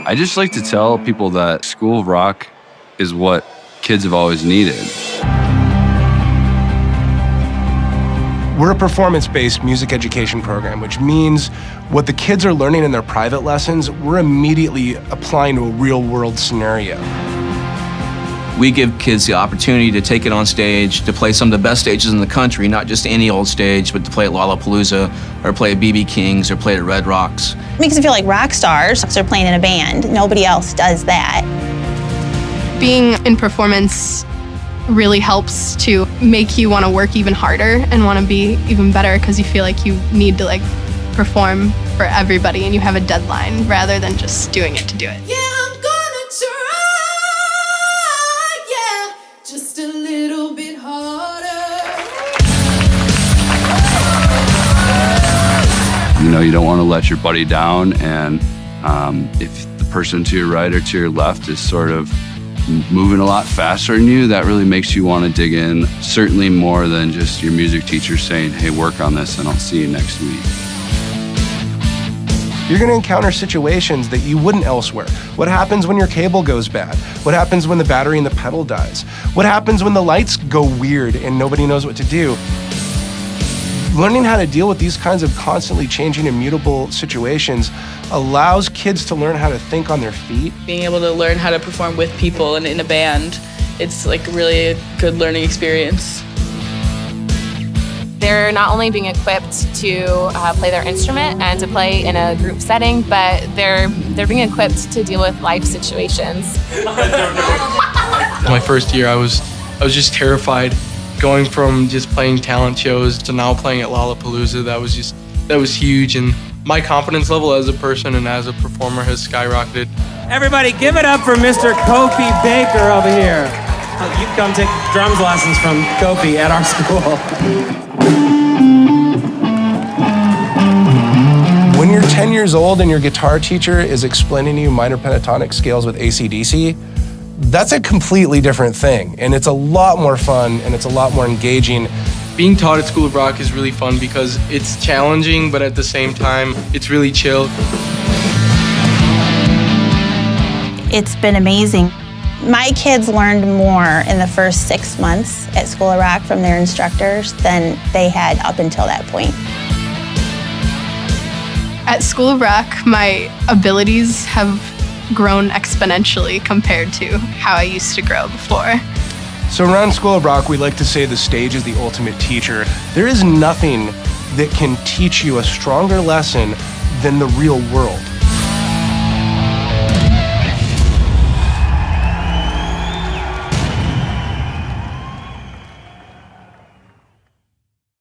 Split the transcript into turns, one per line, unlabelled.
I just like to tell people that School of Rock is what kids have always needed.
We're a performance-based music education program, which means what the kids are learning in their private lessons, we're immediately applying to a real-world scenario.
We give kids the opportunity to take it on stage, to play some of the best stages in the country, not just any old stage, but to play at Lollapalooza, or play at BB King's, or play at Red Rocks.
It makes them feel like rock stars. They're playing in a band. Nobody else does that.
Being in performance really helps to make you want to work even harder and want to be even better because you feel like you need to perform for everybody and you have a deadline rather than just doing it to do it.
Yeah, I'm gonna try, yeah, just a little bit harder.
You know, you don't want to let your buddy down, and if the person to your right or to your left is sort of moving a lot faster than you, that really makes you want to dig in, certainly more than just your music teacher saying, hey, work on this and I'll see you next week.
You're going to encounter situations that you wouldn't elsewhere. What happens when your cable goes bad? What happens when the battery in the pedal dies? What happens when the lights go weird and nobody knows what to do? Learning how to deal with these kinds of constantly changing, immutable situations allows kids to learn how to think on their feet.
Being able to learn how to perform with people and in a band, it's really a good learning experience.
They're not only being equipped to play their instrument and to play in a group setting, but they're being equipped to deal with life situations.
My first year, I was just terrified. Going from just playing talent shows to now playing at Lollapalooza, that was huge, and my confidence level as a person and as a performer has skyrocketed.
Everybody give it up for Mr. Kofi Baker over here. You come take drums lessons from Kofi at our school.
When you're 10 years old and your guitar teacher is explaining to you minor pentatonic scales with AC/DC, that's a completely different thing, and it's a lot more fun and it's a lot more engaging.
Being taught at School of Rock is really fun because it's challenging, but at the same time, it's really chill.
It's been amazing. My kids learned more in the first 6 months at School of Rock from their instructors than they had up until that point.
At School of Rock, my abilities have grown exponentially compared to how I used to grow before.
So around School of Rock, we like to say the stage is the ultimate teacher. There is nothing that can teach you a stronger lesson than the real world.